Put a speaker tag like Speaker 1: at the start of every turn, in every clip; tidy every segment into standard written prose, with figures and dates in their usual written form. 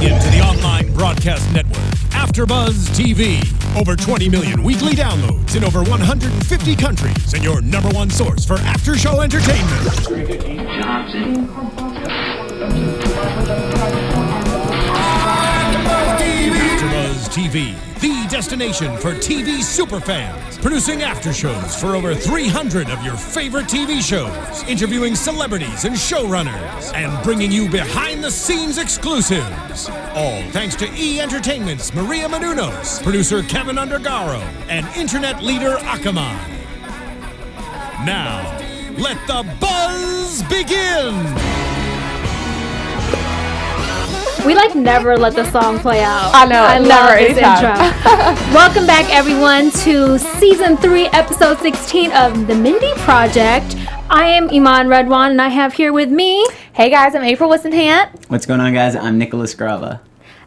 Speaker 1: Tuning in to the online broadcast network, AFTERBUZZ TV. Over 20 million weekly downloads in over 150 countries, and your number one source for after-show entertainment. AFTERBUZZ TV, the destination for TV superfans. Producing aftershows for over 300 of your favorite TV shows. Interviewing celebrities and showrunners. And bringing you behind-the-scenes exclusives. All thanks to E! Entertainment's Maria Menounos, producer Kevin Undergaro, and internet leader Akamai. Now, let the buzz begin!
Speaker 2: We never let the song play out.
Speaker 3: I know.
Speaker 2: I love this intro. Welcome back, everyone, to Season 3, Episode 16 of The Mindy Project. I am Eman Redwan, and I have here with me...
Speaker 3: Hey, guys, I'm April Whisenhant.
Speaker 4: What's going on, guys? I'm Nicholas Grava.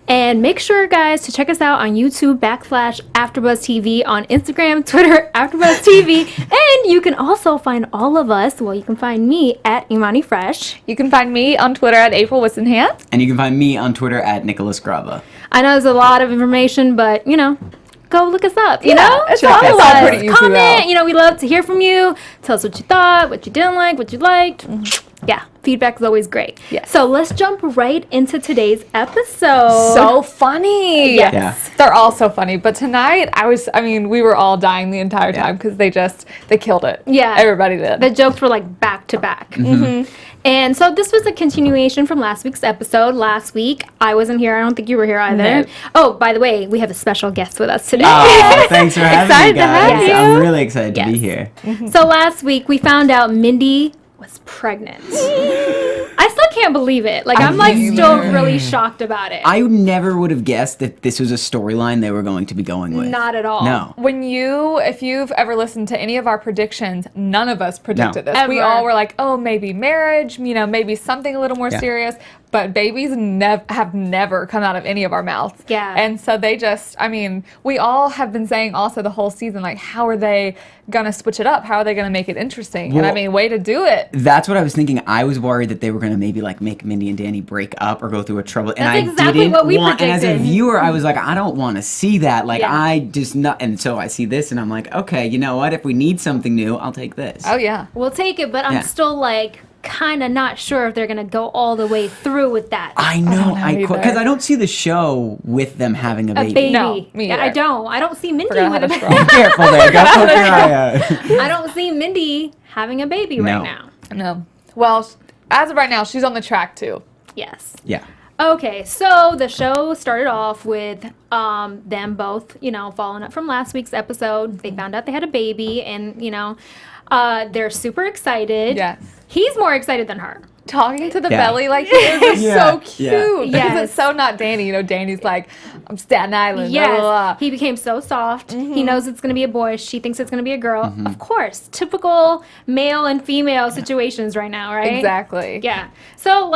Speaker 2: And make sure, guys, to check us out on YouTube, /AfterBuzz TV, on Instagram, Twitter, AfterBuzz TV, and you can also find all of us, you can find me at Imani Fresh.
Speaker 3: You can find me on Twitter at April Whisenhant.
Speaker 4: And you can find me on Twitter at Nicholas Grava.
Speaker 2: I know there's a lot of information, but, go look us up, you know?
Speaker 3: It's all pretty easy.
Speaker 2: Comment, we love to hear from you. Tell us what you thought, what you didn't like, what you liked. Yeah, feedback is always great.
Speaker 3: Yes.
Speaker 2: So let's jump right into today's episode.
Speaker 3: So funny.
Speaker 2: Yes.
Speaker 4: Yeah.
Speaker 3: They're all so funny. But tonight, we were all dying the entire time because they killed it.
Speaker 2: Yeah.
Speaker 3: Everybody did.
Speaker 2: The jokes were back to back. Mm-hmm. And so this was a continuation from last week's episode. Last week, I wasn't here. I don't think you were here either.
Speaker 3: No.
Speaker 2: Oh, by the way, we have a special guest with us today.
Speaker 4: Oh, thanks for having me,
Speaker 3: Excited to have
Speaker 4: guys.
Speaker 3: you.
Speaker 4: I'm really excited to be here.
Speaker 2: So last week, we found out Mindy was pregnant. I still can't believe it. I'm still really shocked about it.
Speaker 4: I never would have guessed that this was a storyline they were going to be going with.
Speaker 2: Not at all.
Speaker 4: No.
Speaker 3: If you've ever listened to any of our predictions, none of us predicted this.
Speaker 2: Ever.
Speaker 3: We all were like, oh, maybe marriage, maybe something a little more serious. But babies have never come out of any of our mouths.
Speaker 2: Yeah.
Speaker 3: And so they we all have been saying also the whole season, how are they going to switch it up? How are they going to make it interesting?
Speaker 4: Well,
Speaker 3: and way to do it.
Speaker 4: That's what I was thinking. I was worried that they were going to maybe make Mindy and Danny break up or go through a trouble. And
Speaker 2: That's
Speaker 4: I
Speaker 2: exactly
Speaker 4: didn't
Speaker 2: what we
Speaker 4: want, and as a
Speaker 2: predicted.
Speaker 4: viewer, I was like, I don't want to see that.
Speaker 2: Yeah.
Speaker 4: I just not. And so I see this and I'm like, okay, you know what? If we need something new, I'll take this.
Speaker 3: Oh, yeah.
Speaker 2: We'll take it, but I'm
Speaker 4: Yeah.
Speaker 2: still kind of not sure if they're going to go all the way through with that.
Speaker 4: I know.
Speaker 3: either.
Speaker 4: Because I don't see the show with them having a
Speaker 2: A
Speaker 4: baby.
Speaker 2: baby.
Speaker 3: No, me
Speaker 2: Yeah,
Speaker 3: either.
Speaker 2: I don't see Mindy
Speaker 3: Forgot how
Speaker 2: with a
Speaker 3: to
Speaker 2: baby.
Speaker 3: scroll.
Speaker 4: Careful there. Go poke your eye out.
Speaker 2: I don't see Mindy having a baby right
Speaker 4: No.
Speaker 2: now.
Speaker 3: No. Well, as of right now, she's on the track, too.
Speaker 2: Yes.
Speaker 4: Yeah.
Speaker 2: Okay, so the show started off with them both, following up from last week's episode. They found out they had a baby, and, they're super excited.
Speaker 3: Yes.
Speaker 2: He's more excited than her.
Speaker 3: Talking to the
Speaker 4: Yeah.
Speaker 3: belly like he is just
Speaker 4: Yeah.
Speaker 3: so cute.
Speaker 4: Yeah.
Speaker 3: Because
Speaker 2: Yes.
Speaker 3: it's so not Danny. Danny's like, I'm Staten Island. Blah,
Speaker 2: Yes,
Speaker 3: blah, blah.
Speaker 2: he became so soft. He knows it's going to be a boy. She thinks it's going to be a girl. Of course, typical male and female situations right now, right?
Speaker 3: Exactly.
Speaker 2: Yeah. So,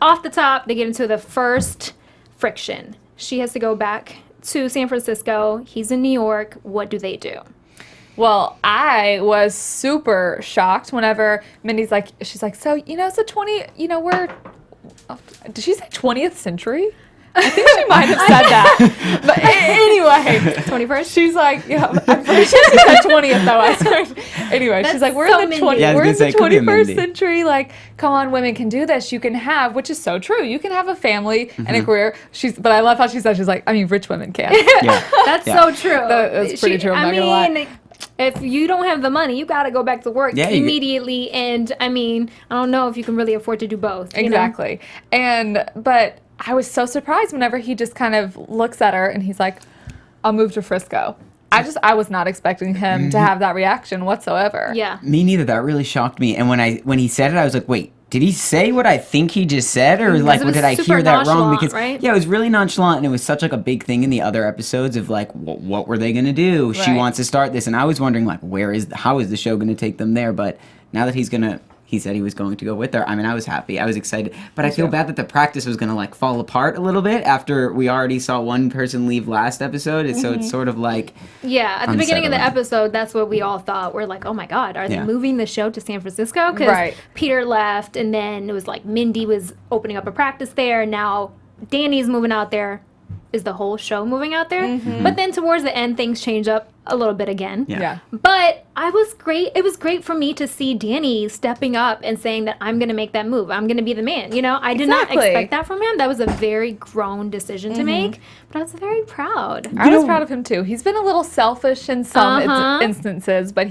Speaker 2: off the top, they get into the first friction. She has to go back to San Francisco. He's in New York. What do they do?
Speaker 3: Well, I was super shocked whenever Mindy's she's like, so, it's the did she say 20th century? I think she might have said that. But anyway.
Speaker 2: 21st?
Speaker 3: She's like, I'm pretty sure she said 20th though. I swear. Anyway,
Speaker 2: That's
Speaker 3: she's like, we're
Speaker 2: so
Speaker 3: in the
Speaker 2: Mindy.
Speaker 4: Yeah, I was
Speaker 3: we're in
Speaker 4: gonna say,
Speaker 3: the
Speaker 4: it could be a
Speaker 3: 21st
Speaker 4: Mindy.
Speaker 3: century. Come on, women can do this. You can have, which is so true. You can have a family and a career. But I love how she said, she's like, rich women can.
Speaker 4: Yeah.
Speaker 2: That's
Speaker 4: Yeah.
Speaker 2: so true.
Speaker 3: That's pretty true, I'm not gonna lie.
Speaker 2: If you don't have the money, you got to go back to work
Speaker 4: Yeah,
Speaker 2: immediately. And, I don't know if you can really afford to do both. you know?
Speaker 3: Exactly. But I was so surprised whenever he just kind of looks at her and he's like, I'll move to Frisco. I was not expecting him to have that reaction whatsoever.
Speaker 2: Yeah.
Speaker 4: Me neither. That really shocked me. And when he said it, I was like, wait, did he say what I think he just said? Or
Speaker 2: it was
Speaker 4: did I
Speaker 2: super
Speaker 4: hear that wrong?
Speaker 2: nonchalant,
Speaker 4: Because
Speaker 2: right?
Speaker 4: yeah, it was really nonchalant and it was such a big thing in the other episodes of what were they gonna do? She
Speaker 3: Right.
Speaker 4: wants to start this. And I was wondering how is the show gonna take them there? But now that he said he was going to go with her. I was happy. I was excited. But I feel bad that the practice was going to fall apart a little bit after we already saw one person leave last episode. And so it's sort of
Speaker 2: Yeah, at the beginning of the
Speaker 4: unsettling.
Speaker 2: episode, that's what we all thought. We're like, oh my God, are they
Speaker 4: Yeah.
Speaker 2: moving the show to San Francisco? Because
Speaker 3: Right.
Speaker 2: Peter left, and then it was Mindy was opening up a practice there, and now Danny's moving out there. Is the whole show moving out there? But then towards the end, things change up a little bit again.
Speaker 3: Yeah.
Speaker 2: But I was great. It was great for me to see Danny stepping up and saying that I'm going to make that move. I'm going to be the man. You know, I did not expect that from him. That was a very grown decision to make. But I was very proud.
Speaker 3: I was proud of him too. He's been a little selfish in some instances, but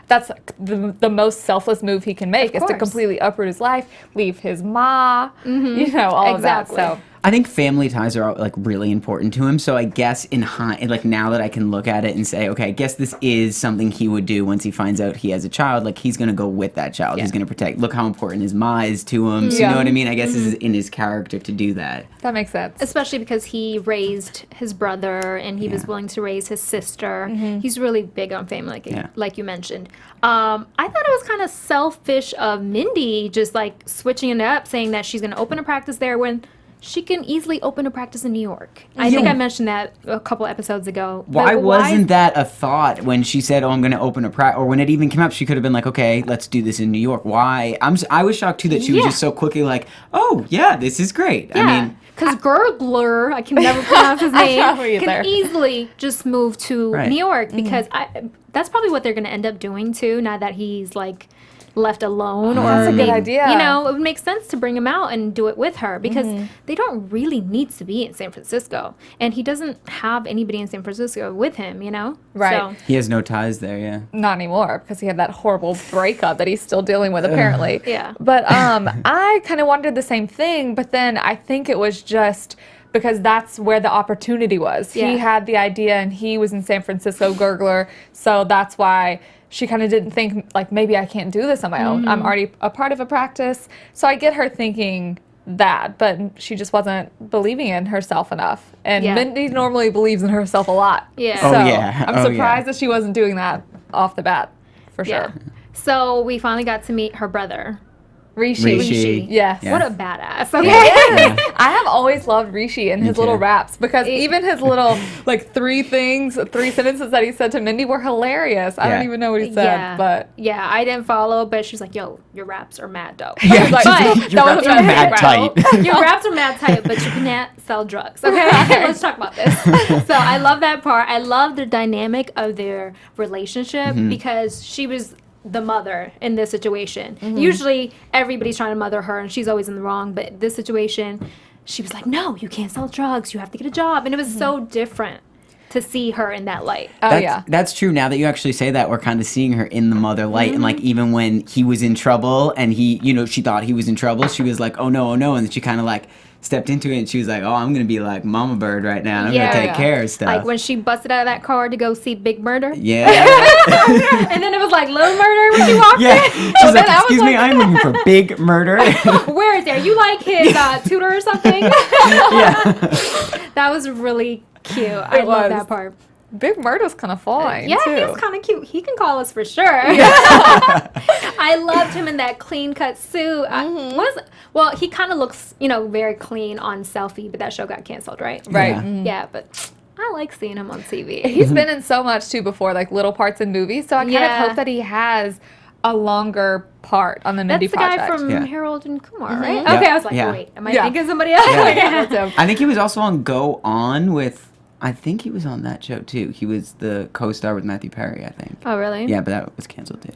Speaker 3: that's the most selfless move he can make is to completely uproot his life, leave his ma, you know, all of that. So
Speaker 4: I think family ties are like really important to him. So I guess like now that I can look at it and say, okay, I guess this is something he would do once he finds out he has a child. Like he's gonna go with that child. He's gonna protect. Look how important his ma is to him. So you know what I mean? I guess it's in his character to do that.
Speaker 3: that makes sense.
Speaker 2: Especially because he raised his brother and he was willing to raise his sister. He's really big on family, like you mentioned. I thought it was kind of selfish of Mindy just like switching it up, saying that she's going to open a practice there when she can easily open a practice in New York. I think I mentioned that a couple episodes ago.
Speaker 4: Why wasn't that a thought when she said, "Oh, I'm going to open a practice"? Or when it even came up, she could have been like, "Okay, let's do this in New York." Why? I was shocked too that she was just so quickly like, "Oh, yeah, this is great."
Speaker 2: Yeah.
Speaker 4: I mean,
Speaker 2: because Gurgler, I can never pronounce his name,
Speaker 3: either.
Speaker 2: can easily just move to New York because that's probably what they're going to end up doing too. Now that he's like left alone, or
Speaker 3: That's a good idea.
Speaker 2: You know, it would make sense to bring him out and do it with her because they don't really need to be in San Francisco, and he doesn't have anybody in San Francisco with him. You know,
Speaker 3: Right.
Speaker 2: So,
Speaker 4: he has no ties there. Yeah.
Speaker 3: Not anymore because he had that horrible breakup that he's still dealing with apparently.
Speaker 2: Yeah.
Speaker 3: But I kind of wondered the same thing, but then I think it was just because that's where the opportunity was.
Speaker 2: Yeah.
Speaker 3: He had the idea and he was in San Francisco, Gurgler, so that's why she kind of didn't think like maybe I can't do this on my own. I'm already a part of a practice. So I get her thinking that, but she just wasn't believing in herself enough. And Mindy normally believes in herself a lot.
Speaker 2: Yeah.
Speaker 3: So
Speaker 4: Oh, yeah.
Speaker 3: I'm surprised that she wasn't doing that off the bat, for sure.
Speaker 2: So we finally got to meet her brother.
Speaker 4: Rishi.
Speaker 3: Yes.
Speaker 4: Yeah.
Speaker 2: What a badass. Okay.
Speaker 3: I have always loved Rishi and his little raps because even his little like three sentences that he said to Mindy were hilarious. I don't even know what he said, but
Speaker 2: yeah, I didn't follow, but she's like, "Yo, your raps are mad dope."
Speaker 4: Yeah,
Speaker 2: But
Speaker 4: your raps are mad tight.
Speaker 2: your raps are mad tight, but you cannot sell drugs. Okay, let's talk about this. So I love that part. I love the dynamic of their relationship because she was the mother in this situation. Usually everybody's trying to mother her and she's always in the wrong, but this situation she was like, "No, you can't sell drugs, you have to get a job." And it was so different to see her in that light.
Speaker 4: That's true. Now that you actually say that, we're kind of seeing her in the mother light. And like even when he was in trouble and he, you know, she thought he was in trouble, she was like, "Oh no, oh no." And then she kind of like stepped into it and she was like, "Oh, I'm going to be like Mama Bird right now. I'm going to take care of stuff."
Speaker 2: Like when she busted out of that car to go see Big Murder.
Speaker 4: Yeah.
Speaker 2: And then it was like Little Murder when she walked in.
Speaker 4: She's like, "Excuse me, I'm looking for Big Murder."
Speaker 2: Where is there? You like his tutor or something? That was really cute. I love that part.
Speaker 3: Big Murder's kind of fine,
Speaker 2: Yeah,
Speaker 3: too.
Speaker 2: he's kind of cute. He can call us for sure. I loved him in that clean-cut suit. Well, he kind of looks, you know, very clean on Selfie, but that show got canceled, right?
Speaker 3: Right.
Speaker 4: Yeah.
Speaker 2: Yeah, but I like seeing him on TV.
Speaker 3: He's been in so much, too, before, like little parts in movies, so I kind of hope that he has a longer part on the Mindy Project.
Speaker 2: That's the guy from Harold and Kumar, right?
Speaker 4: Yep.
Speaker 2: Okay, I was like, wait, am I thinking somebody else?
Speaker 4: I think he was also on Go On with, I think he was on that show too. He was the co-star with Matthew Perry, I think.
Speaker 2: Oh, really?
Speaker 4: Yeah, but that was canceled too.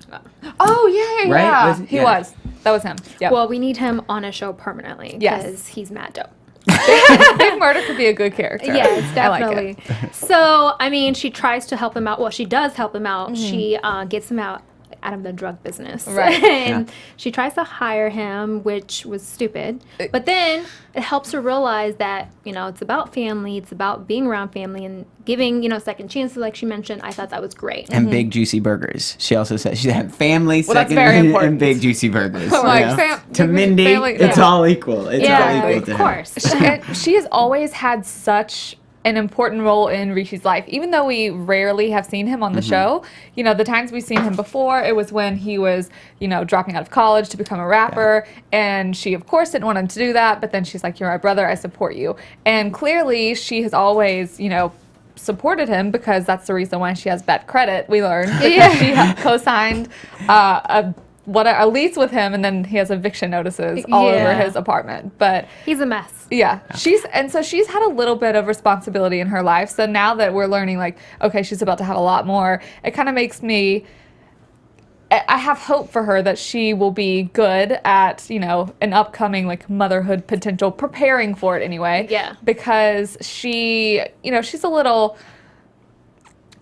Speaker 3: Oh, yeah.
Speaker 4: Right? Was it?
Speaker 3: He
Speaker 4: Yeah.
Speaker 3: was. That was him. Yep.
Speaker 2: Well, we need him on a show permanently because he's mad dope.
Speaker 3: Big Murder could be a good character.
Speaker 2: Yes, definitely.
Speaker 3: I like it.
Speaker 2: So, I mean, she tries to help him out. Well, she does help him out. She gets him out of the drug business.
Speaker 3: Right.
Speaker 2: And she tries to hire him, which was stupid. But then it helps her realize that, you know, it's about family. It's about being around family and giving, you know, second chances, like she mentioned. I thought that was great.
Speaker 4: And big juicy burgers. She also said she had family,
Speaker 3: Well, that's
Speaker 4: second,
Speaker 3: very important.
Speaker 4: and big juicy burgers.
Speaker 3: Like,
Speaker 4: you know?
Speaker 3: fam-
Speaker 4: to Mindy,
Speaker 3: family-
Speaker 4: it's all equal. It's all equal to
Speaker 2: of
Speaker 4: her.
Speaker 2: course.
Speaker 3: She has always had such an important role in Rishi's life, even though we rarely have seen him on the show. You know, the times we've seen him before, it was when he was, you know, dropping out of college to become a rapper, and she, of course, didn't want him to do that, but then she's like, "You're my brother, I support you." And clearly, she has always, you know, supported him because that's the reason why she has bad credit, we learned. Because she co-signed a at least with him, and then he has eviction notices all over his apartment. But
Speaker 2: he's a mess.
Speaker 3: Yeah, she's had a little bit of responsibility in her life. So now that we're learning, like, okay, she's about to have a lot more, it kind of makes me. I have hope for her that she will be good at, you know, an upcoming like motherhood potential, preparing for it anyway.
Speaker 2: Yeah.
Speaker 3: Because she, you know, she's a little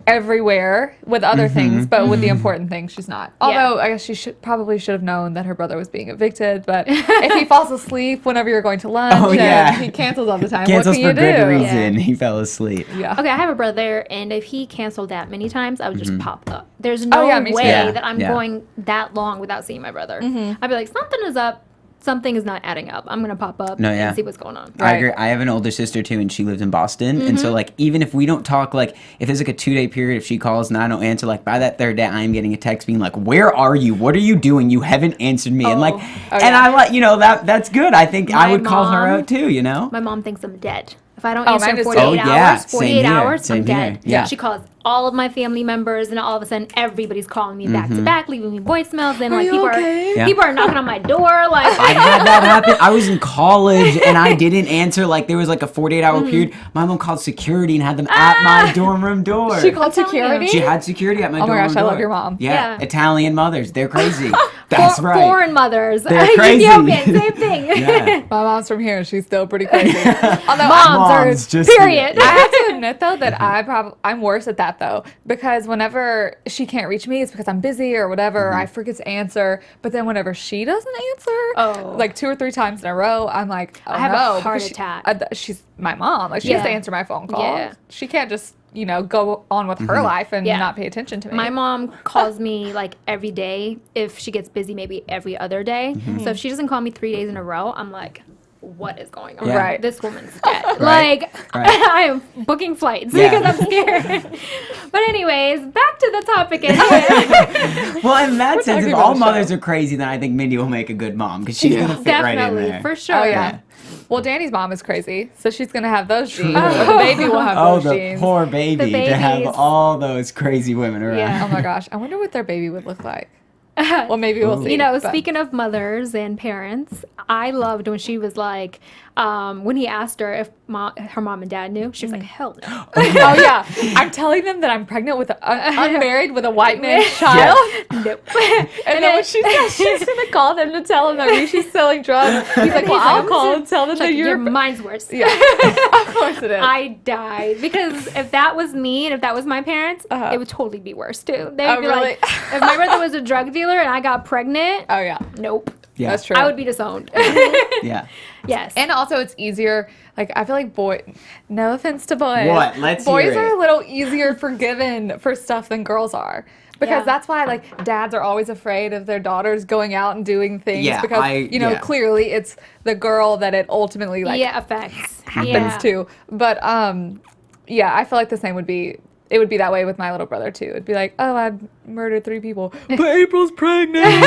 Speaker 3: everywhere with other things, but with the important things, she's not. Although I guess she should have known that her brother was being evicted. But if he falls asleep whenever you're going to lunch, and he cancels all the time.
Speaker 4: Cancels
Speaker 3: what can
Speaker 4: for
Speaker 3: you do?
Speaker 4: good reason. He fell asleep.
Speaker 3: Yeah.
Speaker 2: Okay, I have a brother, and if he canceled that many times, I would just pop up. There's no
Speaker 3: me too.
Speaker 2: way
Speaker 4: Yeah,
Speaker 2: that I'm going that long without seeing my brother. I'd be like, something is up. Something is not adding up. I'm gonna pop up and see what's going on.
Speaker 4: I agree. I have an older sister too, and she lives in Boston. And so, like, even if we don't talk, like, if there's like a 2-day period, if she calls and I don't answer, like, by that third day, I am getting a text being like, "Where are you? What are you doing? You haven't answered me." And like, I like, you know, that's good. I think I would call her out too. You know,
Speaker 2: my mom thinks I'm dead. If I don't answer in 48 hours, I'm dead.
Speaker 4: Yeah.
Speaker 2: She calls all of my family members, and all of a sudden, everybody's calling me back to back, leaving me voicemails. And like people are knocking on my door. Like
Speaker 4: I had that happen. I was in college and I didn't answer. Like there was like a 48-hour period. My mom called security and had them at my dorm room door.
Speaker 3: She called security?
Speaker 4: She had security at my dorm room door.
Speaker 3: Oh my gosh, I love your mom.
Speaker 4: Yeah. Italian mothers, they're crazy. That's right.
Speaker 2: Foreign mothers,
Speaker 4: They're crazy.
Speaker 2: Ethiopian, same thing.
Speaker 3: My mom's from here. She's still pretty crazy. Although
Speaker 2: Moms
Speaker 4: just
Speaker 2: period.
Speaker 3: I have to admit though that I'm worse at that though, because whenever she can't reach me, it's because I'm busy or whatever. Or I forget to answer. But then whenever she doesn't answer, like 2 or 3 times in a row, I'm like, oh,
Speaker 2: I have a heart attack.
Speaker 3: She's my mom. Like she has to answer my phone call.
Speaker 2: Yeah.
Speaker 3: She can't just go on with her life and not pay attention to me.
Speaker 2: My mom calls me like every day. If she gets busy, maybe every other day. So if she doesn't call me 3 days in a row, I'm like, what is going on?
Speaker 4: Yeah.
Speaker 3: Right.
Speaker 2: This woman's dead. Like, I am booking flights because I'm scared. But anyways, back to the topic at hand.
Speaker 4: Well, in that sense, if all mothers are crazy, then I think Mindy will make a good mom because she's going to fit right in there.
Speaker 2: For sure.
Speaker 3: Oh, yeah. Well, Danny's mom is crazy, so she's going to have those genes. But the baby will have those genes.
Speaker 4: Oh, the poor baby to have all those crazy women around.
Speaker 2: Yeah.
Speaker 3: Oh, my gosh. I wonder what their baby would look like. Well, maybe we'll see.
Speaker 2: You know, speaking of mothers and parents, I loved when she was like, when he asked her if her mom and dad knew, she was like, hell no.
Speaker 3: Oh, yeah. I'm telling them that I'm pregnant with unmarried with a white man's child.
Speaker 2: Nope.
Speaker 3: And then when she said she's going to call them to tell them that Rishi's selling drugs, he's like, well, I'll call and tell them that you're...
Speaker 2: Mine's worse.
Speaker 3: Yeah, of course it is.
Speaker 2: I died. Because if that was me and if that was my parents, it would totally be worse, too. They'd be like, if my brother was a drug dealer and I got pregnant,
Speaker 3: oh, yeah.
Speaker 2: Nope.
Speaker 4: Yeah.
Speaker 3: That's true.
Speaker 2: I would be disowned.
Speaker 4: Yeah.
Speaker 2: Yes.
Speaker 3: And also, it's easier. Like, I feel like no offense to boys.
Speaker 4: What? Let's hear
Speaker 3: boys
Speaker 4: it.
Speaker 3: are a little easier forgiven for stuff than girls are. Because that's why, like, dads are always afraid of their daughters going out and doing things.
Speaker 4: Yeah,
Speaker 3: because, clearly it's the girl that it ultimately, like,
Speaker 2: affects.
Speaker 3: happens to. But, yeah, I feel like the same would be... It would be that way with my little brother, too. It'd be like, oh, I murdered 3 people, but April's pregnant.
Speaker 4: And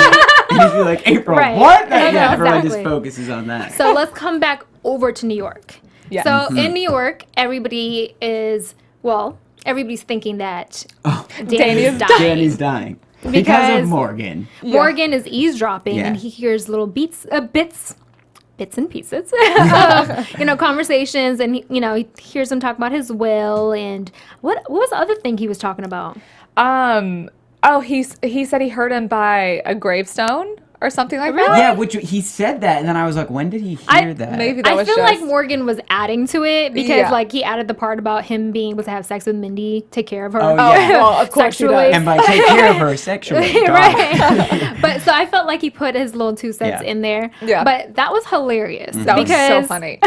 Speaker 4: you'd be like, April,
Speaker 2: Right.
Speaker 4: what?
Speaker 2: No,
Speaker 4: Yeah, everyone just
Speaker 2: exactly.
Speaker 4: focuses on that.
Speaker 2: So let's come back over to New York.
Speaker 3: Yeah.
Speaker 2: So in New York, everybody's thinking that Danny's dying.
Speaker 4: Danny's dying. Because
Speaker 2: Because
Speaker 4: of Morgan.
Speaker 2: Morgan is eavesdropping
Speaker 4: Yeah.
Speaker 2: and he hears little bits and pieces of, conversations, and he hears him talk about his will and what was the other thing he was talking about?
Speaker 3: He said he heard him by a gravestone or something like that.
Speaker 4: Yeah, which he said that, and then I was like, when did he hear that?
Speaker 3: Maybe that
Speaker 2: I
Speaker 3: was
Speaker 2: feel
Speaker 3: just...
Speaker 2: like Morgan was adding to it because
Speaker 3: Yeah.
Speaker 2: like he added the part about him being able to have sex with Mindy, take care of her.
Speaker 4: Oh, yeah.
Speaker 3: Well, of course he does.
Speaker 2: sexually.
Speaker 4: And by take care of her sexually. God.
Speaker 2: Right. But so I felt like he put his little 2 cents in there.
Speaker 3: Yeah.
Speaker 2: But that was hilarious.
Speaker 3: That was so funny.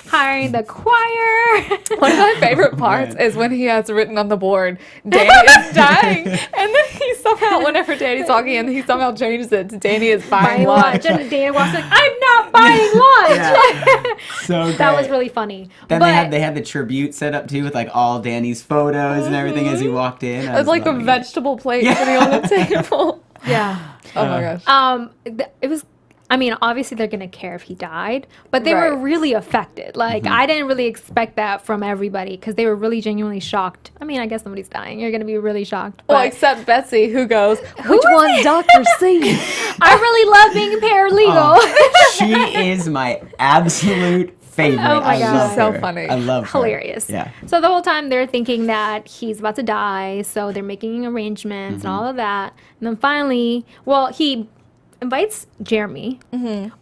Speaker 2: Hiring the choir.
Speaker 3: One of my favorite parts is when he has written on the board, Danny is dying. And then he somehow, whenever Danny's talking, and he somehow changes it to Danny is buying lunch.
Speaker 2: And Dana walks like, I'm not buying lunch.
Speaker 4: Yeah. So great.
Speaker 2: That was really funny.
Speaker 4: Then
Speaker 2: but
Speaker 4: they had the tribute set up too with like all Danny's photos and everything as he walked in.
Speaker 3: It's like a
Speaker 4: loving it.
Speaker 3: vegetable plate sitting on the table.
Speaker 2: yeah.
Speaker 3: Oh my gosh.
Speaker 2: It was I mean, obviously they're gonna care if he died, but they were really affected. Like, I didn't really expect that from everybody because they were really genuinely shocked. I mean, I guess somebody's dying. You're gonna be really shocked.
Speaker 3: Well,
Speaker 2: But
Speaker 3: except Betsy, who goes,
Speaker 2: Who
Speaker 3: which
Speaker 2: is
Speaker 3: one's
Speaker 2: it?
Speaker 3: Dr. C?
Speaker 2: I really love being a paralegal.
Speaker 4: She is my absolute favorite.
Speaker 2: Oh my
Speaker 4: I
Speaker 2: God.
Speaker 4: love
Speaker 3: She's so
Speaker 4: her.
Speaker 3: funny.
Speaker 4: I love her.
Speaker 2: Hilarious.
Speaker 4: Yeah.
Speaker 2: So the whole time they're thinking that he's about to die, so they're making arrangements and all of that. And then finally, well, he invites Jeremy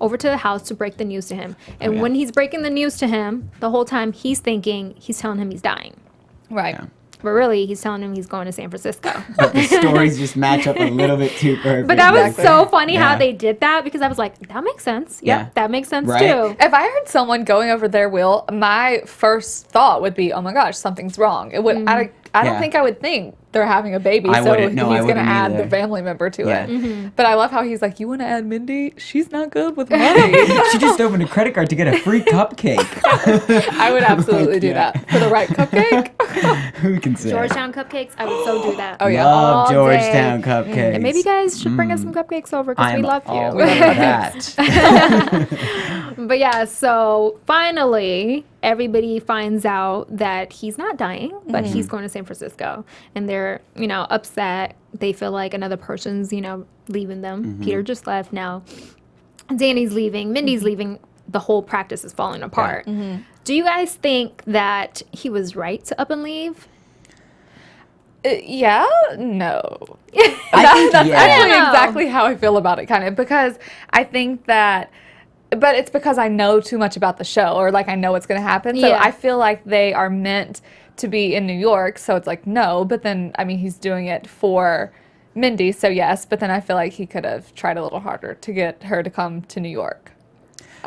Speaker 2: over to the house to break the news to him. And when he's breaking the news to him, the whole time he's thinking he's telling him he's dying.
Speaker 3: Right.
Speaker 4: Yeah.
Speaker 2: But really, he's telling him he's going to San Francisco.
Speaker 4: But the stories just match up a little bit too perfect.
Speaker 2: But that was
Speaker 3: Exactly.
Speaker 2: so funny how
Speaker 4: Yeah.
Speaker 2: they did that because I was like, that makes sense. Yep,
Speaker 4: Yeah.
Speaker 2: that makes sense
Speaker 4: Right?
Speaker 2: too.
Speaker 3: If I heard someone going over their will, my first thought would be, oh my gosh, something's wrong. It would. I don't
Speaker 4: Yeah.
Speaker 3: think I would think they're having a baby,
Speaker 4: I
Speaker 3: so
Speaker 4: wouldn't. No, I
Speaker 3: he's going to
Speaker 4: wouldn't
Speaker 3: add
Speaker 4: either.
Speaker 3: the family member to
Speaker 4: Yeah.
Speaker 3: it. But I love how he's like, you want to add Mindy? She's not good with money.
Speaker 4: She just opened a credit card to get a free cupcake.
Speaker 3: I would absolutely do
Speaker 4: Yeah.
Speaker 3: that for the right cupcake.
Speaker 4: Who can say?
Speaker 2: Georgetown cupcakes, I would so do that.
Speaker 3: Oh, yeah.
Speaker 4: Love
Speaker 2: All
Speaker 4: Georgetown
Speaker 2: day.
Speaker 4: cupcakes.
Speaker 2: And maybe you guys should bring us some cupcakes over because we
Speaker 4: I'm
Speaker 2: love
Speaker 4: all
Speaker 2: you.
Speaker 4: over that.
Speaker 2: But yeah, so finally, everybody finds out that he's not dying, but he's going to San Francisco. And they're, upset. They feel like another person's, leaving them. Peter just left now. Danny's leaving. Mindy's leaving. The whole practice is falling apart. Do you guys think that he was right to up and leave?
Speaker 3: Yeah, no.
Speaker 4: I think,
Speaker 3: That's
Speaker 4: yeah.
Speaker 3: actually
Speaker 2: Yeah.
Speaker 3: exactly how I feel about it, kind of, because I think that, but it's because I know too much about the show, or like I know what's going to happen. So
Speaker 2: Yeah.
Speaker 3: I feel like they are meant to be in New York, so it's like, no, but then, I mean, he's doing it for Mindy, so yes, but then I feel like he could have tried a little harder to get her to come to New York.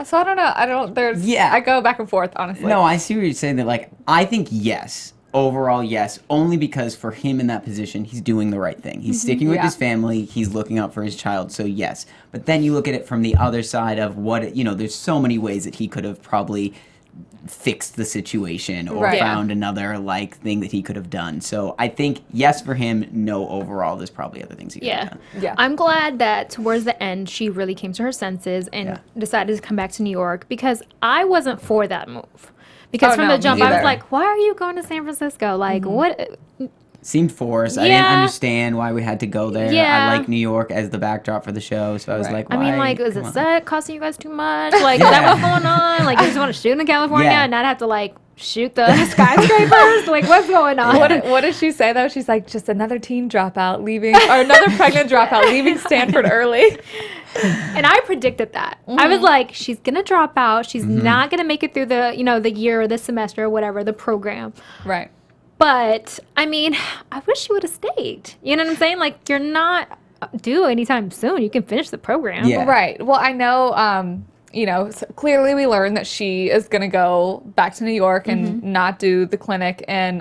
Speaker 3: So I don't know,
Speaker 4: Yeah.
Speaker 3: I go back and forth, honestly.
Speaker 4: No, I see what you're saying. That like, I think yes. Overall, yes. Only because for him in that position, he's doing the right thing. He's sticking with
Speaker 3: Yeah.
Speaker 4: his family. He's looking out for his child. So yes. But then you look at it from the other side of there's so many ways that he could have probably fixed the situation or
Speaker 3: Right.
Speaker 4: found another thing that he could have done. So I think yes for him, no overall. There's probably other things he could have
Speaker 2: Yeah.
Speaker 4: done.
Speaker 3: Yeah.
Speaker 2: I'm glad that towards the end she really came to her senses and
Speaker 4: Yeah.
Speaker 2: decided to come back to New York because I wasn't for that move. Because
Speaker 3: Oh,
Speaker 2: from
Speaker 3: no,
Speaker 2: the jump
Speaker 3: me
Speaker 2: I was
Speaker 3: either.
Speaker 2: like, why are you going to San Francisco? Like what
Speaker 4: Seemed forced. I didn't
Speaker 2: Yeah.
Speaker 4: understand why we had to go there.
Speaker 2: Yeah.
Speaker 4: I like New York as the backdrop for the show. So I was
Speaker 3: Right.
Speaker 4: like,
Speaker 2: I
Speaker 4: why?
Speaker 2: mean, like, is
Speaker 4: Come
Speaker 2: the
Speaker 4: on.
Speaker 2: set costing you guys too much? Like, is that what's going on? Like, you just want to shoot in California
Speaker 4: Yeah.
Speaker 2: and not have to, shoot the skyscrapers? Like, what's going on?
Speaker 3: What does she say though? She's like, just another teen dropout leaving, or another pregnant dropout leaving Stanford early.
Speaker 2: And I predicted that. I was like, she's going to drop out. She's not going to make it through the, the year or the semester or whatever, the program.
Speaker 3: Right.
Speaker 2: But, I mean, I wish she would have stayed. You know what I'm saying? Like, you're not due anytime soon. You can finish the program.
Speaker 4: Yeah.
Speaker 3: Right. Well, I know, clearly we learned that she is going to go back to New York and not do the clinic in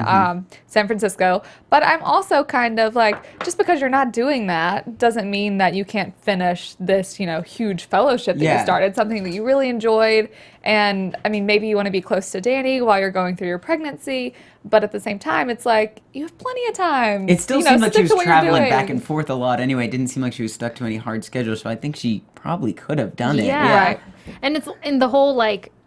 Speaker 3: San Francisco. But I'm also kind of like, just because you're not doing that doesn't mean that you can't finish this, huge fellowship that
Speaker 4: Yeah.
Speaker 3: you started, something that you really enjoyed. And I mean, maybe you want to be close to Danny while you're going through your pregnancy. But at the same time, it's like, you have plenty of time.
Speaker 4: It still seemed like she
Speaker 3: stick
Speaker 4: was
Speaker 3: to what you're
Speaker 4: traveling
Speaker 3: doing.
Speaker 4: back and forth a lot anyway. It didn't seem like she was stuck to any hard schedule, so I think she probably could have done it.
Speaker 2: Yeah.
Speaker 3: Right.
Speaker 2: And it's in the whole,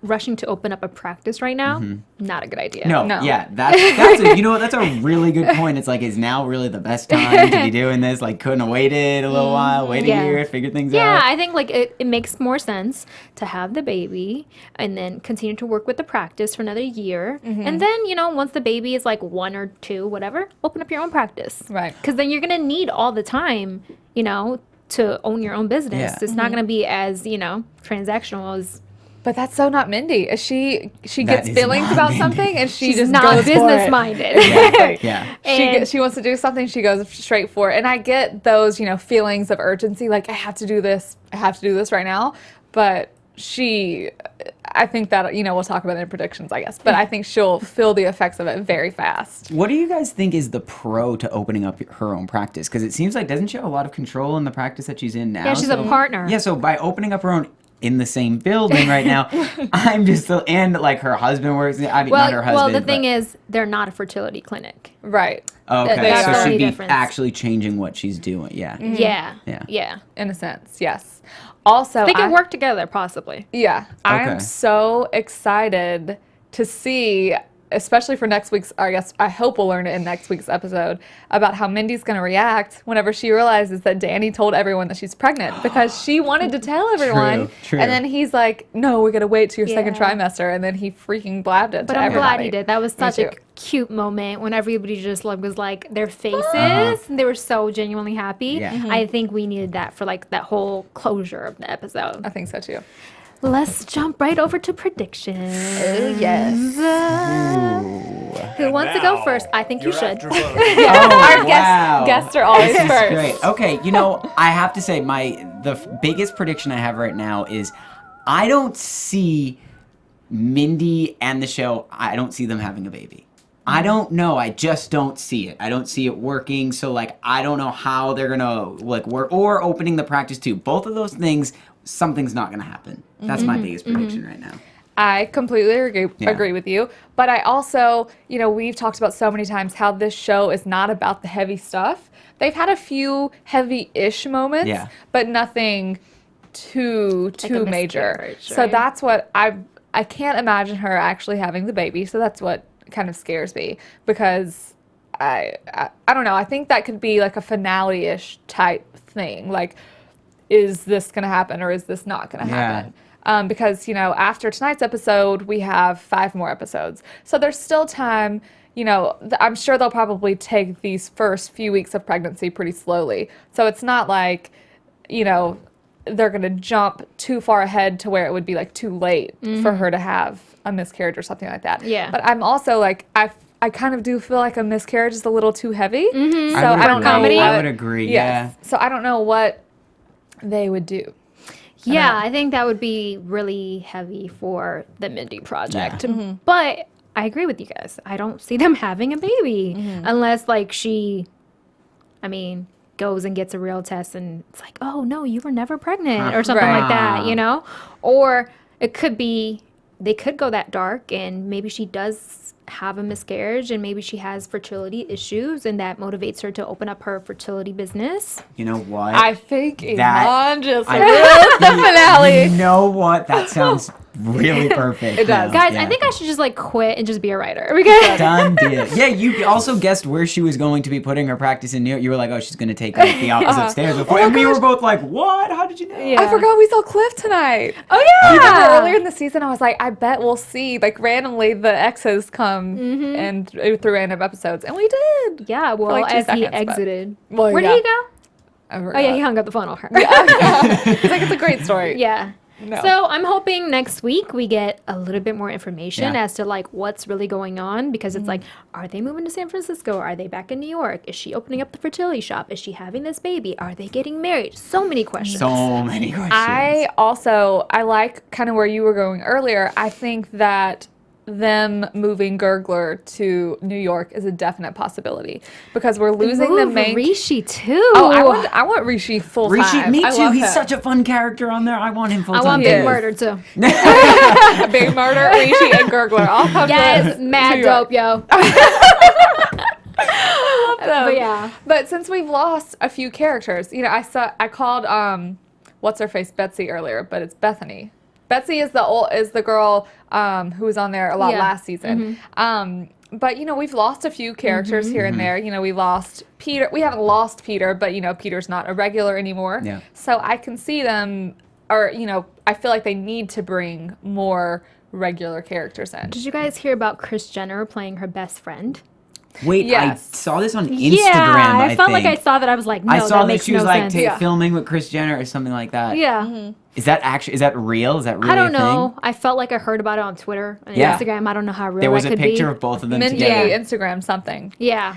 Speaker 2: rushing to open up a practice right now, not a good idea.
Speaker 4: No,
Speaker 3: No.
Speaker 4: yeah, that's that's a really good point. It's like, is now really the best time to be doing this? Like, couldn't have waited a little while, wait
Speaker 2: Yeah.
Speaker 4: a year, figure things
Speaker 2: Yeah,
Speaker 4: out.
Speaker 2: I think it makes more sense to have the baby and then continue to work with the practice for another year. And then, once the baby is 1 or 2, whatever, open up your own practice.
Speaker 3: Right.
Speaker 2: Because then you're going to need all the time, to own your own business.
Speaker 4: Yeah.
Speaker 2: It's not going to be as, transactional as...
Speaker 3: But that's so not Mindy. She
Speaker 4: That
Speaker 3: gets
Speaker 4: is
Speaker 3: feelings
Speaker 4: not
Speaker 3: about
Speaker 4: Mindy.
Speaker 3: something and she
Speaker 2: She's
Speaker 3: just
Speaker 2: not
Speaker 3: goes for it.
Speaker 2: business minded.
Speaker 3: Exactly.
Speaker 4: Yeah.
Speaker 2: And-
Speaker 3: She wants to do something, she goes straight for it. And I get those, feelings of urgency, like I have to do this right now. But I think that, we'll talk about it in predictions, I guess. But I think she'll feel the effects of it very fast.
Speaker 4: What do you guys think is the pro to opening up her own practice? Because it seems like, doesn't she have a lot of control in the practice that she's in now?
Speaker 2: Yeah, she's a partner.
Speaker 4: Yeah, so by opening up her own in the same building right now, I'm just, and her husband works, I mean, not her husband.
Speaker 2: Well, the thing
Speaker 4: but-
Speaker 2: is, they're not a fertility clinic.
Speaker 3: Right.
Speaker 4: Okay,
Speaker 3: That's
Speaker 4: so
Speaker 3: the
Speaker 4: she'd
Speaker 2: only
Speaker 4: be
Speaker 2: difference.
Speaker 4: actually changing what she's doing. Yeah.
Speaker 2: Yeah.
Speaker 3: In a sense, yes. Also,
Speaker 2: They can work together, possibly.
Speaker 3: Yeah, I am
Speaker 4: Okay.
Speaker 3: so excited to see, especially for next week's, I guess, I hope we'll learn it in next week's episode, about how Mindy's going to react whenever she realizes that Danny told everyone that she's pregnant because she wanted to tell everyone.
Speaker 4: True.
Speaker 3: And then he's like, no, we got to wait till your second
Speaker 2: Yeah.
Speaker 3: trimester. And then he freaking blabbed it
Speaker 2: But
Speaker 3: to
Speaker 2: I'm
Speaker 3: everybody.
Speaker 2: glad he did. That was such a
Speaker 3: too.
Speaker 2: cute moment when everybody just was like their faces. And they were so genuinely happy.
Speaker 4: Yeah.
Speaker 2: I think we needed that for like that whole closure of the episode.
Speaker 3: I think so too.
Speaker 2: Let's jump right over to predictions.
Speaker 3: Oh, yes.
Speaker 2: Who wants to go first? I think you should.
Speaker 4: Oh,
Speaker 3: Our
Speaker 4: wow.
Speaker 3: guests are always
Speaker 4: This is
Speaker 3: first.
Speaker 4: great. Okay, I have to say the biggest prediction I have right now is I don't see Mindy and the show. I don't see them having a baby. I don't know. I just don't see it. I don't see it working. So I don't know how they're gonna work or opening the practice too. Both of those things, something's not gonna happen. That's my biggest prediction right now.
Speaker 3: I completely agree with you. But I also, we've talked about so many times how this show is not about the heavy stuff. They've had a few heavy-ish moments, but nothing too
Speaker 2: a
Speaker 3: major.
Speaker 2: miscarriage,
Speaker 3: So
Speaker 2: right?
Speaker 3: that's what I can't imagine her actually having the baby. So that's what kind of scares me because I don't know. I think that could be like a finale-ish type thing. Like, is this going to happen or is this not going to happen? Because, after tonight's episode, we have 5 more episodes. So there's still time, I'm sure they'll probably take these first few weeks of pregnancy pretty slowly. So it's not like, they're going to jump too far ahead to where it would be like too late for her to have a miscarriage or something like that.
Speaker 2: Yeah.
Speaker 3: But I'm also like, I kind of do feel like a miscarriage is a little too heavy. So
Speaker 4: I
Speaker 3: don't know.
Speaker 4: I would agree.
Speaker 3: Yes. So I don't know what they would do.
Speaker 2: Yeah, I think that would be really heavy for the Mindy Project. But I agree with you guys. I don't see them having a baby unless she goes and gets a real test and it's like, oh no, you were never pregnant or something like that, Or it could be they could go that dark and maybe she does have a miscarriage and maybe she has fertility issues and that motivates her to open up her fertility business.
Speaker 4: You know what?
Speaker 3: I think
Speaker 4: That-
Speaker 3: Eman just
Speaker 4: I-
Speaker 3: ruined the finale.
Speaker 4: You know what? That sounds really perfect.
Speaker 3: It does.
Speaker 2: Guys, I think I should just quit and just be a writer. Because
Speaker 4: Done deal. Yeah, you also guessed where she was going to be putting her practice in New York. You were like, oh, she's going to take the opposite stairs before. And we were both like, what? How did you know?
Speaker 2: Yeah.
Speaker 3: I forgot we saw Cliff tonight.
Speaker 2: Oh yeah.
Speaker 3: Remember earlier in the season, I was like, I bet we'll see randomly the exes come and through random episodes, and we did.
Speaker 2: Yeah, well,
Speaker 3: like 2
Speaker 2: as he
Speaker 3: seconds, but-
Speaker 2: exited.
Speaker 3: Well,
Speaker 2: Where
Speaker 3: yeah.
Speaker 2: did he go?
Speaker 3: I
Speaker 2: Oh yeah, he hung up the phone on her.
Speaker 3: He's like, it's a great story.
Speaker 2: Yeah.
Speaker 3: No.
Speaker 2: So I'm hoping next week we get a little bit more information
Speaker 4: Yeah.
Speaker 2: as to what's really going on because it's are they moving to San Francisco? Are they back in New York? Is she opening up the fertility shop? Is she having this baby? Are they getting married? So many questions.
Speaker 4: So many questions.
Speaker 3: I like kind of where you were going earlier. I think that them moving Gurgler to New York is a definite possibility because we're losing the
Speaker 2: Move
Speaker 3: main.
Speaker 2: Rishi too.
Speaker 3: Oh, I want Rishi full
Speaker 4: Rishi,
Speaker 3: time.
Speaker 4: me
Speaker 3: I
Speaker 4: too.
Speaker 3: love
Speaker 4: He's
Speaker 3: him.
Speaker 4: such a fun character on there. I want him full
Speaker 2: I
Speaker 4: time.
Speaker 2: want
Speaker 3: He
Speaker 2: Big
Speaker 3: is.
Speaker 2: Murder too.
Speaker 3: A big murder, Rishi and Gurgler. All come
Speaker 2: Yes,
Speaker 3: to
Speaker 2: mad
Speaker 3: New York.
Speaker 2: dope, yo.
Speaker 3: But
Speaker 2: yeah.
Speaker 3: But since we've lost a few characters, I called what's her face Betsy earlier, but it's Bethany. Betsy is the girl who was on there a lot last season. But we've lost a few characters here and there. We lost Peter. We haven't lost Peter, but Peter's not a regular anymore.
Speaker 4: Yeah.
Speaker 3: So I can see them, or I feel like they need to bring more regular characters in.
Speaker 2: Did you guys hear about Kris Jenner playing her best friend?
Speaker 4: Wait,
Speaker 3: Yes.
Speaker 4: I saw this on Instagram.
Speaker 2: Yeah, I felt
Speaker 4: think.
Speaker 2: like I saw that. I was like, no,
Speaker 4: I saw
Speaker 2: that
Speaker 4: that
Speaker 2: makes
Speaker 4: she was
Speaker 2: no
Speaker 4: like
Speaker 2: sense.
Speaker 4: filming with Kris Jenner or something like that.
Speaker 2: Yeah.
Speaker 4: Is that real? Is that really
Speaker 2: I don't
Speaker 4: a thing?
Speaker 2: know. I felt like I heard about it on Twitter and
Speaker 4: Yeah.
Speaker 2: Instagram. I don't know how real
Speaker 4: There was
Speaker 2: that
Speaker 4: a
Speaker 2: could
Speaker 4: picture
Speaker 2: be.
Speaker 4: of both of them
Speaker 3: Mindy
Speaker 4: together.
Speaker 3: Instagram something.
Speaker 2: Yeah.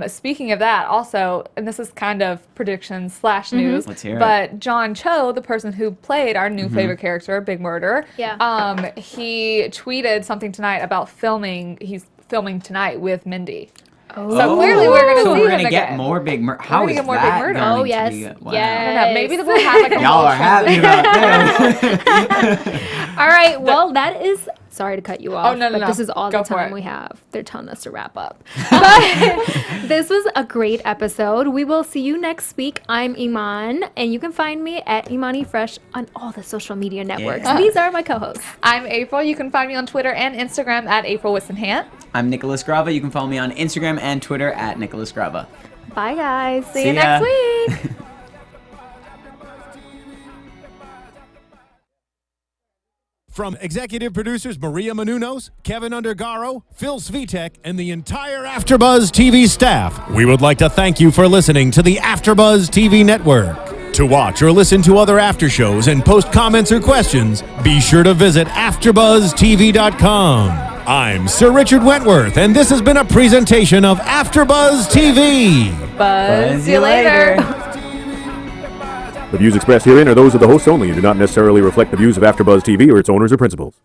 Speaker 3: Speaking of that, also, and this is kind of predictions / news.
Speaker 4: Let's hear it.
Speaker 3: But John Cho, the person who played our new favorite character, Big Murder,
Speaker 2: Yeah.
Speaker 3: he tweeted something tonight about filming. He's filming tonight with Mindy.
Speaker 2: Oh.
Speaker 3: So clearly we're gonna
Speaker 4: So
Speaker 3: see
Speaker 4: we're
Speaker 3: him
Speaker 4: gonna get
Speaker 3: again.
Speaker 4: more Big Murder. How
Speaker 3: gonna
Speaker 4: is
Speaker 3: get more Big
Speaker 4: that
Speaker 3: Murder.
Speaker 4: going
Speaker 2: Oh,
Speaker 4: to
Speaker 2: yes.
Speaker 4: be? Wow.
Speaker 2: Yes.
Speaker 3: I don't know. Maybe we'll have like a
Speaker 4: Y'all
Speaker 3: whole
Speaker 4: are happy about that.
Speaker 2: All right. Well, that is Sorry to cut you off.
Speaker 3: no,
Speaker 2: but
Speaker 3: no.
Speaker 2: this is all
Speaker 3: Go
Speaker 2: the
Speaker 3: for
Speaker 2: time
Speaker 3: it.
Speaker 2: we have. They're telling us to wrap up. But this was a great episode. We will see you next week. I'm Eman, and you can find me at Imani Fresh on all the social media networks.
Speaker 4: Yeah.
Speaker 2: These are my co-hosts.
Speaker 3: I'm April. You can find me on Twitter and Instagram at April Whisenhant.
Speaker 4: I'm Nicholas Grava. You can follow me on Instagram and Twitter at Nicholas Grava.
Speaker 2: Bye, guys.
Speaker 3: See you next week.
Speaker 1: From executive producers Maria Menounos, Kevin Undergaro, Phil Svitek, and the entire AfterBuzz TV staff, we would like to thank you for listening to the AfterBuzz TV network. To watch or listen to other after shows and post comments or questions, be sure to visit AfterBuzzTV.com. I'm Sir Richard Wentworth, and this has been a presentation of AfterBuzz TV.
Speaker 3: Buzz you later.
Speaker 5: The views expressed herein are those of the hosts only and do not necessarily reflect the views of AfterBuzz TV or its owners or principals.